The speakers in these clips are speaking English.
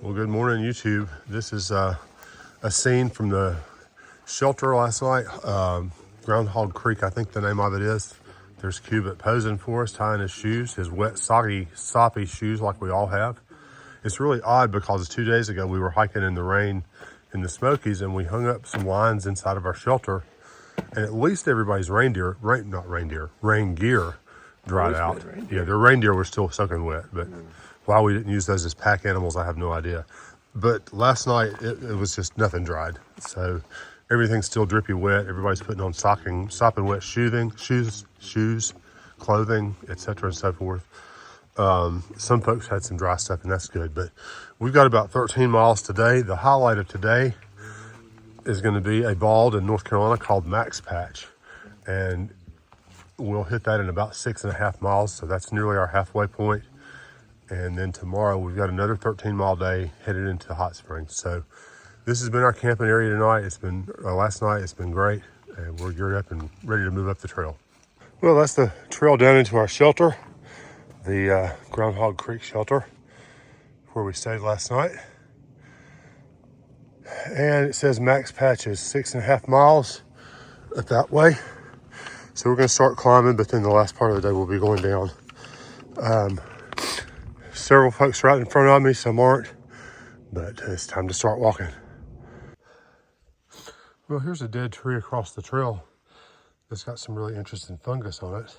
Well, good morning, YouTube. This is a scene from the shelter last night. Groundhog Creek, I think the name of it is. There's Cubit posing for us, tying his shoes, his wet, soggy, soppy shoes like we all have. It's really odd because 2 days ago we were hiking in the rain in the Smokies and we hung up some lines inside of our shelter, and at least everybody's rain gear dried out. Yeah, their reindeer were still soaking wet, but why we didn't use those as pack animals, I have no idea. But last night, it was just nothing dried. So everything's still drippy wet. Everybody's putting on sopping wet shoes, clothing, etc. and so forth. Some folks had some dry stuff, and that's good. But we've got about 13 miles today. The highlight of today is going to be a bald in North Carolina called Max Patch. And we'll hit that in about 6.5 miles. So that's nearly our halfway point. And then tomorrow we've got another 13-mile day headed into Hot Springs. So this has been our camping area tonight. It's been last night. It's been great, and we're geared up and ready to move up the trail. Well, that's the trail down into our shelter, the Groundhog Creek shelter, where we stayed last night. And it says Max Patch is 6.5 miles up that way. So we're going to start climbing, but then the last part of the day we'll be going down. Several folks right in front of me, some aren't, but it's time to start walking. Well, here's a dead tree across the trail that's got some really interesting fungus on it. Let's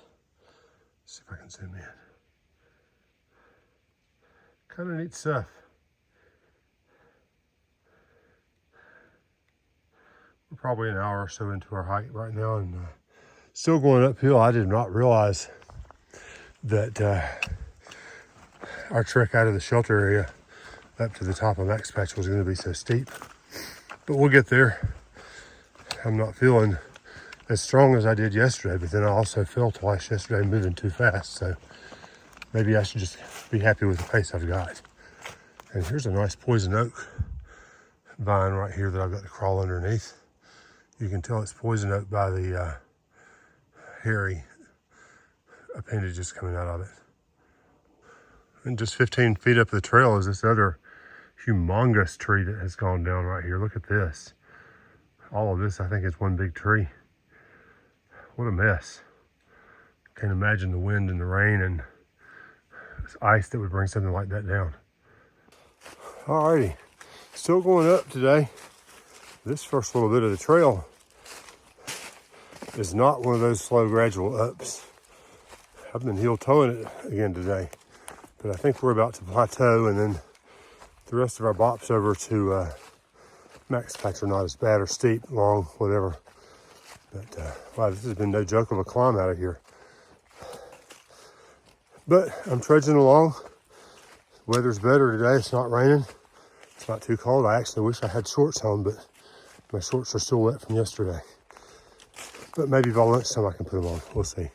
see if I can zoom in. Kind of neat stuff. We're probably an hour or so into our hike right now, and still going uphill. I did not realize that our trek out of the shelter area up to the top of Max Patch was going to be so steep, but we'll get there. I'm not feeling as strong as I did yesterday, but then I also fell twice yesterday moving too fast, so maybe I should just be happy with the pace I've got. And here's a nice poison oak vine right here that I've got to crawl underneath. You can tell it's poison oak by the hairy appendages coming out of it. And just 15 feet up the trail is this other humongous tree that has gone down right here. Look at this. All of this, I think, is one big tree. What a mess. Can't imagine the wind and the rain and this ice that would bring something like that down. Alrighty, still going up today. This first little bit of the trail is not one of those slow, gradual ups. I've been heel toeing it again today. But I think we're about to plateau, and then the rest of our bops over to Max Patch are not as bad or steep, long, whatever. But wow, this has been no joke of a climb out of here. But I'm trudging along. The weather's better today. It's not raining. It's not too cold. I actually wish I had shorts on, but my shorts are still wet from yesterday. But maybe by lunchtime I can put them on. We'll see.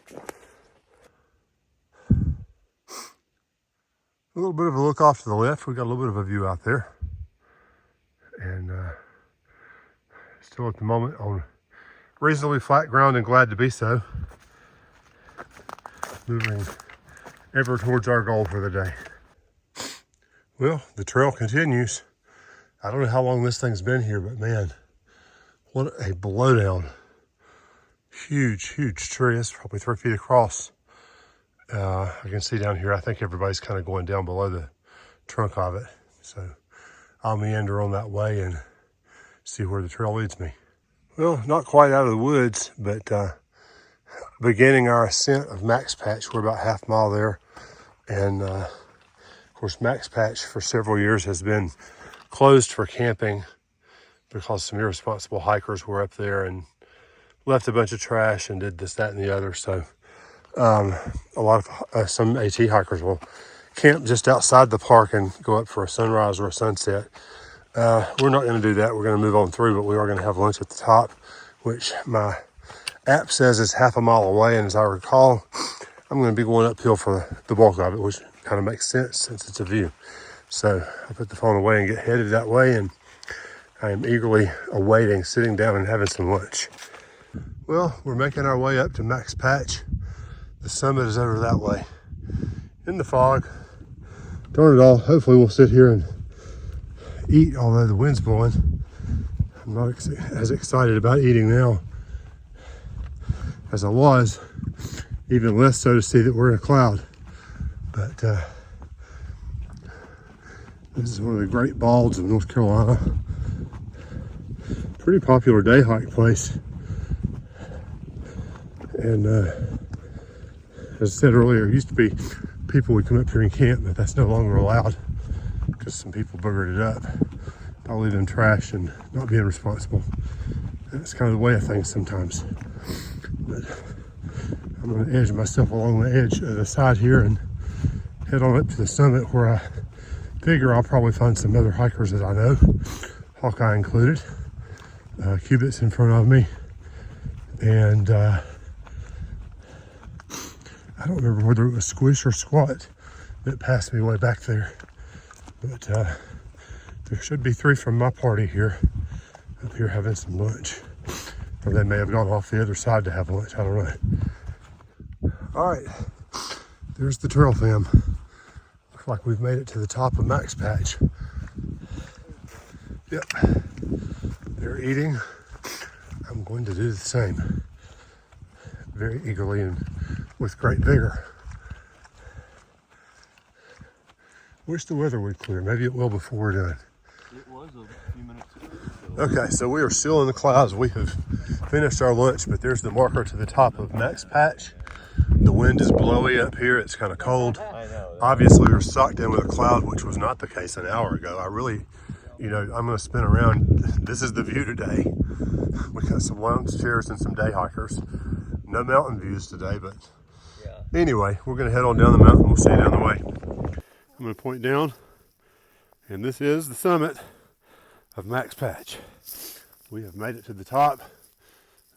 A little bit of a look off to the left. We got a little bit of a view out there. And still at the moment on reasonably flat ground, and glad to be so. Moving ever towards our goal for the day. Well, the trail continues. I don't know how long this thing's been here, but man, what a blowdown. Huge, huge tree. It's probably 3 feet across. I can see down here, I think everybody's kind of going down below the trunk of it. So I'll meander on that way and see where the trail leads me. Well, not quite out of the woods, but beginning our ascent of Max Patch. We're about half mile there. And of course, Max Patch for several years has been closed for camping because some irresponsible hikers were up there and left a bunch of trash and did this, that, and the other. So a lot of some AT hikers will camp just outside the park and go up for a sunrise or a sunset. We're not going to do that. We're going to move on through, but we are going to have lunch at the top, which my app says is half a mile away. And as I recall, I'm going to be going uphill for the bulk of it, which kind of makes sense since it's a view. So I put the phone away and get headed that way, and I am eagerly awaiting sitting down and having some lunch. Well, we're making our way up to Max Patch. The summit is over that way in the fog. darn it all, hopefully we'll sit here and eat, although the wind's blowing. I'm not as excited about eating now as I was, even less so to see that we're in a cloud. But this is one of the Great Balds of North Carolina. Pretty popular day hike place. And as I said earlier, it used to be people would come up here and camp, but that's no longer allowed because some people boogered it up by leaving trash and not being responsible. And it's kind of the way of things sometimes. But I'm going to edge myself along the edge of the side here and head on up to the summit, where I figure I'll probably find some other hikers that I know, Hawkeye included. Cubit's in front of me, and I don't remember whether it was Squish or Squat that passed me way back there, but there should be 3 from my party here, up here having some lunch, or they may have gone off the other side to have lunch, I don't know. All right, there's the trail fam. Looks like we've made it to the top of Max Patch. Yep, they're eating. I'm going to do the same, very eagerly and with great vigor. Wish the weather would clear. Maybe it will before we're done. It was a few minutes ago. Okay, so we are still in the clouds. We have finished our lunch, but there's the marker to the top of Max Patch. The wind is blowy up here. It's kind of cold. I know. Obviously, we're socked in with a cloud, which was not the case an hour ago. I really, I'm going to spin around. This is the view today. We got some lounge chairs and some day hikers. No mountain views today, but anyway, we're going to head on down the mountain. We'll see you down the way. I'm going to point down, and this is the summit of Max Patch. We have made it to the top.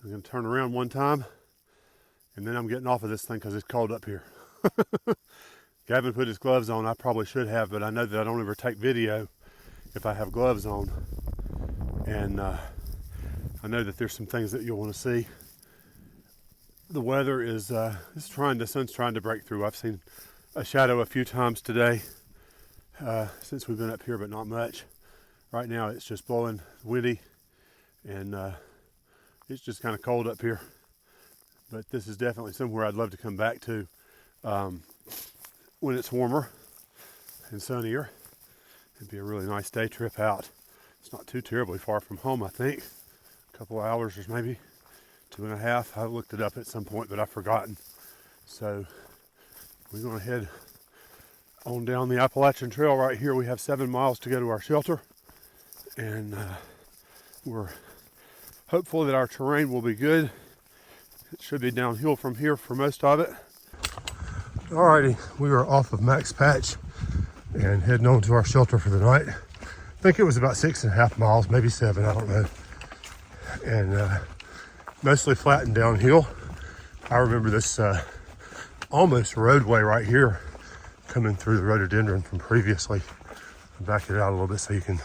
I'm going to turn around one time, and then I'm getting off of this thing because it's cold up here. Gavin put his gloves on. I probably should have, but I know that I don't ever take video if I have gloves on. And I know that there's some things that you'll want to see. The weather is the sun's trying to break through. I've seen a shadow a few times today since we've been up here, but not much. Right now it's just blowing windy, and it's just kind of cold up here. But this is definitely somewhere I'd love to come back to when it's warmer and sunnier. It'd be a really nice day trip out. It's not too terribly far from home, I think. A couple of hours or maybe 2.5. I looked it up at some point, but I've forgotten. So we're going to head on down the Appalachian Trail right here. We have 7 miles to go to our shelter, and we're hopeful that our terrain will be good. It should be downhill from here for most of it. Alrighty, we are off of Max Patch and heading on to our shelter for the night. I think it was about 6.5 miles, maybe 7, I don't know. And mostly flat and downhill. I remember this almost roadway right here coming through the rhododendron from previously. I'll back it out a little bit so you can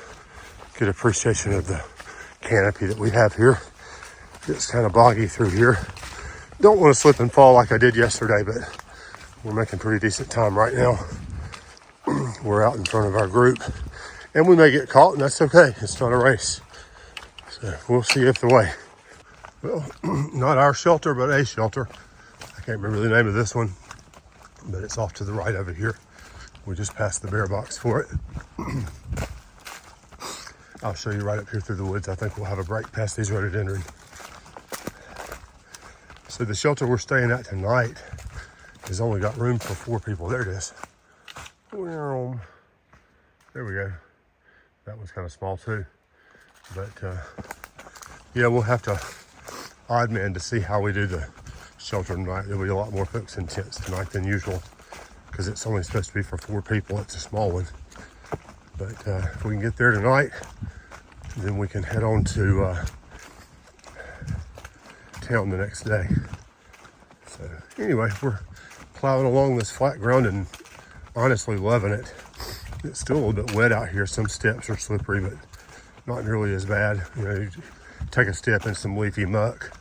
get appreciation of the canopy that we have here. It's kind of boggy through here. Don't want to slip and fall like I did yesterday, but we're making pretty decent time right now. We're out in front of our group, and we may get caught, and that's okay. It's not a race. So we'll see if the way. Well, not our shelter, but a shelter. I can't remember the name of this one, but it's off to the right over here. We just passed the bear box for it. I'll show you right up here through the woods. I think we'll have a break past these rhododendron. So the shelter we're staying at tonight has only got room for 4 people. There it is. There we go. That one's kind of small too. But yeah, we'll have to odd man to see how we do the shelter tonight. There'll be a lot more folks in tents tonight than usual because it's only supposed to be for 4 people. It's a small one. But if we can get there tonight, then we can head on to town the next day. So anyway, we're plowing along this flat ground and honestly loving it. It's still a little bit wet out here. Some steps are slippery, but not nearly as bad. You take a step in some leafy muck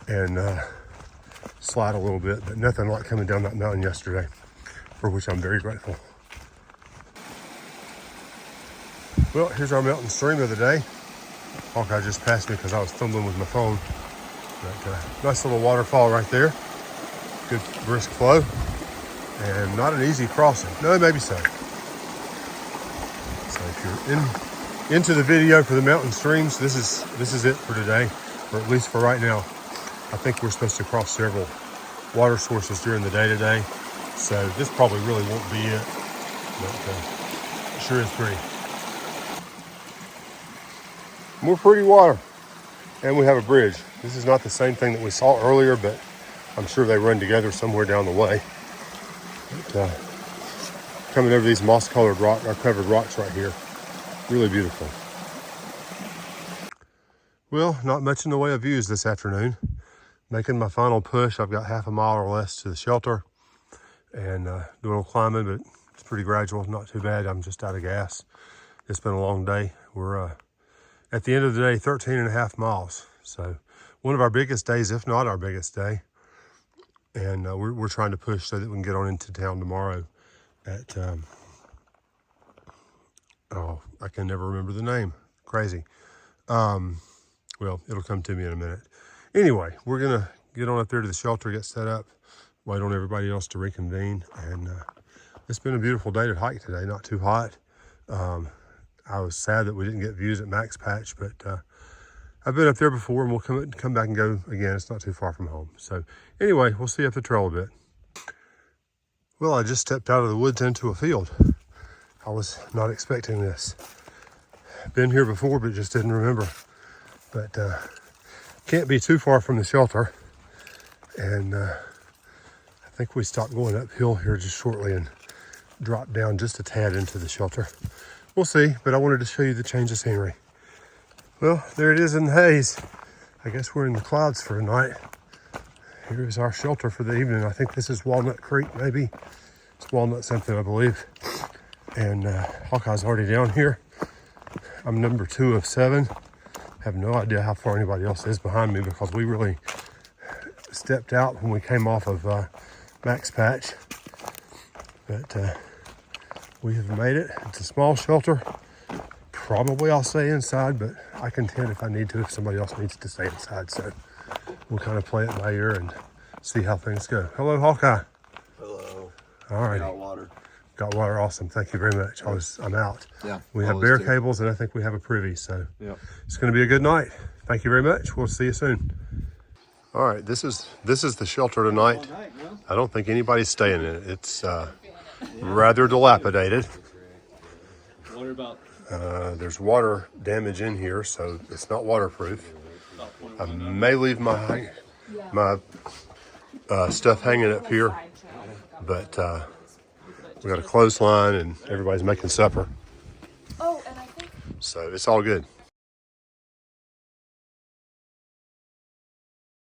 and slide a little bit, but nothing like coming down that mountain yesterday, for which I'm very grateful. Well, here's our mountain stream of the day. Hawkeye just passed me because I was fumbling with my phone. But nice little waterfall right there. Good brisk flow. And not an easy crossing. No, maybe so. So if you're into the video for the mountain streams, this is it for today, or at least for right now. I think we're supposed to cross several water sources during the day today. So this probably really won't be it. But it sure is pretty. More pretty water. And we have a bridge. This is not the same thing that we saw earlier, but I'm sure they run together somewhere down the way. But, coming over these moss-colored covered rocks right here. Really beautiful. Well, not much in the way of views this afternoon. Making my final push. I've got half a mile or less to the shelter. And doing a little climbing, but it's pretty gradual. Not too bad. I'm just out of gas. It's been a long day. We're at the end of the day, 13 and a half miles. So one of our biggest days, if not our biggest day. And we're trying to push so that we can get on into town tomorrow at, oh, I can never remember the name. Crazy. Well, it'll come to me in a minute. Anyway, we're going to get on up there to the shelter, get set up, wait on everybody else to reconvene. And it's been a beautiful day to hike today, not too hot. I was sad that we didn't get views at Max Patch, but I've been up there before, and we'll come back and go again. It's not too far from home. So anyway, we'll see you up the trail a bit. Well, I just stepped out of the woods into a field. I was not expecting this. Been here before, but just didn't remember. But can't be too far from the shelter. And I think we stopped going uphill here just shortly and dropped down just a tad into the shelter. We'll see, but I wanted to show you the change of scenery. Well, there it is in the haze. I guess we're in the clouds for tonight. Here's our shelter for the evening. I think this is Walnut Creek, maybe. It's Walnut something, I believe. And Hawkeye's already down here. I'm number 2 of 7. Have no idea how far anybody else is behind me because we really stepped out when we came off of Max Patch. But we have made it. It's a small shelter. Probably I'll stay inside, but I can tent if I need to, if somebody else needs to stay inside. So we'll kind of play it by ear and see how things go. Hello, Hawkeye. Hello. All right. Got water. Got water. Awesome. Thank you very much. I'm out. Yeah. We have bear cables, and I think we have a privy. So it's going to be a good night. Thank you very much. We'll see you soon. All right. This is the shelter tonight. I don't think anybody's staying in it. It's rather dilapidated. What about? There's water damage in here, so it's not waterproof. I may leave my stuff hanging up here, but we got a clothesline and everybody's making supper. So it's all good.